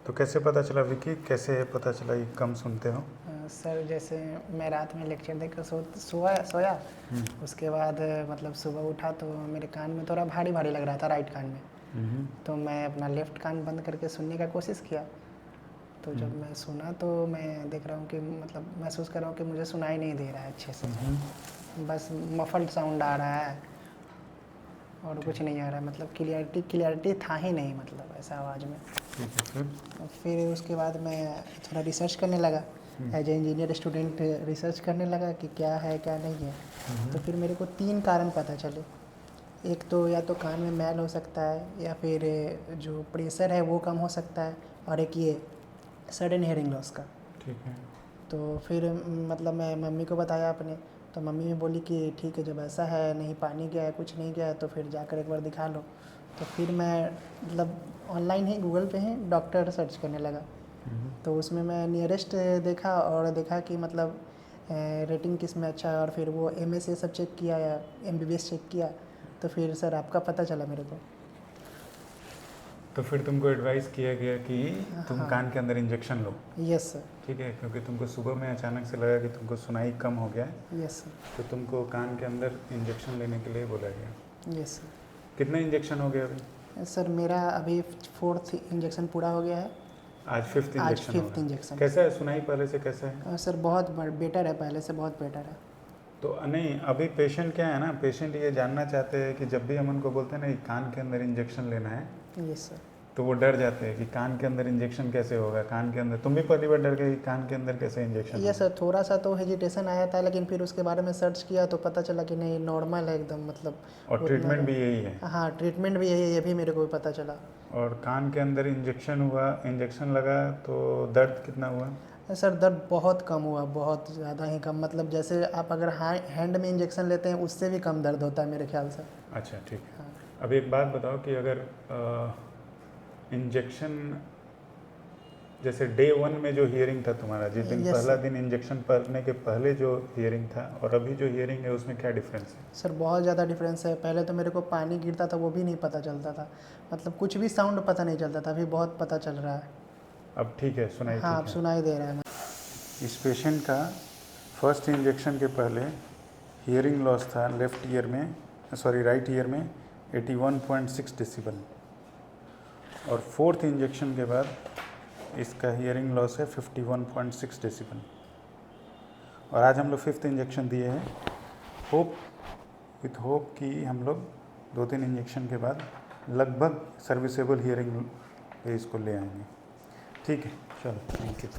तो कैसे पता चला विकी, कैसे पता चला ये कम सुनते हो? सर जैसे मैं रात में लेक्चर देकर सोया। उसके बाद मतलब सुबह उठा तो मेरे कान में थोड़ा भारी भारी लग रहा था, राइट कान में। तो मैं अपना लेफ़्ट कान बंद करके सुनने का कोशिश किया। तो जब मैं सुना तो मैं देख रहा हूँ कि मतलब महसूस कर रहा हूँ कि मुझे सुनाई नहीं दे रहा है अच्छे से। बस मफल्ड साउंड आ रहा है और कुछ नहीं आ रहा है, मतलब क्लियरिटी था ही नहीं, मतलब ऐसा आवाज़ में। ठीक है, फिर उसके बाद मैं थोड़ा रिसर्च करने लगा, as a engineer student research करने लगा कि क्या है क्या नहीं है। तो फिर मेरे को 3 कारण पता चले। एक तो या तो कान में मैल हो सकता है, या फिर जो प्रेशर है वो कम हो सकता है, और एक ये सडन हेयरिंग लॉस का। ठीक है। तो फिर मतलब मैं मम्मी को बताया अपने, तो मम्मी भी बोली कि ठीक है, जब ऐसा है, नहीं पानी गया है, कुछ नहीं गया है, तो फिर जाकर एक बार दिखा लो। तो फिर मैं मतलब ऑनलाइन ही, गूगल पे ही डॉक्टर सर्च करने लगा। तो उसमें मैं नियरेस्ट देखा और देखा कि मतलब रेटिंग किस में अच्छा है, और फिर वो MS ये सब चेक किया या MBBS चेक किया। तो फिर सर आपका पता चला मेरे को। तो फिर तुमको एडवाइस किया गया कि तुम हाँ। कान के अंदर इंजेक्शन लो। Yes sir. ठीक है, क्योंकि तुमको सुबह में अचानक से लगा कि तुमको सुनाई कम हो गया है, यस सर। तो तुमको कान के अंदर इंजेक्शन लेने के लिए बोला गया। Yes sir. कितना इंजेक्शन हो गया अभी? सर मेरा अभी 4th इंजेक्शन पूरा हो गया है। आज 5th आज इंजेक्शन 5th होगा। इंजेक्शन। कैसा है सुनाई पहले से, कैसा है? सर बहुत बेटर है, पहले से बहुत बेटर है। तो नहीं, अभी पेशेंट क्या है ना, पेशेंट ये जानना चाहते हैं कि जब भी हम उनको बोलते हैं ना कि कान के अंदर इंजेक्शन लेना है, यस सर। तो वो डर जाते हैं कि कान के अंदर इंजेक्शन कैसे होगा, कान के अंदर। तुम भी पहली बार डर गए कि कान के अंदर कैसे इंजेक्शन ये होगा? सर थोड़ा सा तो हेजिटेशन आया था, लेकिन फिर उसके बारे में सर्च किया तो पता चला कि नहीं, नॉर्मल है एकदम, मतलब और उतना ट्रीटमेंट भी यही है? हाँ, ट्रीटमेंट भी यही है, ये भी मेरे को पता चला। और कान के अंदर इंजेक्शन हुआ, इंजेक्शन लगा तो दर्द कितना हुआ? सर दर्द बहुत कम हुआ, बहुत ज़्यादा ही कम, मतलब जैसे आप अगर हैंड में इंजेक्शन लेते हैं उससे भी कम दर्द होता है मेरे ख्याल से। अच्छा, ठीक है। हाँ। अब एक बात बताओ कि अगर इंजेक्शन जैसे डे 1 में जो हियरिंग था तुम्हारा, जिस दिन यस पहला सर। दिन इंजेक्शन पड़ने के पहले जो हियरिंग था और अभी जो हियरिंग है, उसमें क्या डिफरेंस है? सर बहुत ज़्यादा डिफरेंस है। पहले तो मेरे को पानी गिरता था वो भी नहीं पता चलता था, मतलब कुछ भी साउंड पता नहीं चलता था, अभी बहुत पता चल रहा है। अब ठीक है, सुनाई हाँ, अब ठीक है? सुनाई दे रहा है। इस पेशेंट का फर्स्ट इंजेक्शन के पहले हियरिंग लॉस था लेफ्ट ईयर में, सॉरी राइट ईयर में 81.6 डेसिबल, और 4th इंजेक्शन के बाद इसका हियरिंग लॉस है 51.6 डेसिबल। और आज हम लोग 5th इंजेक्शन दिए हैं, विथ होप कि हम लोग 2-3 इंजेक्शन के बाद लगभग सर्विसेबल हियरिंग पे इसको ले आएंगे। ठीक है, चलो, थैंक यू।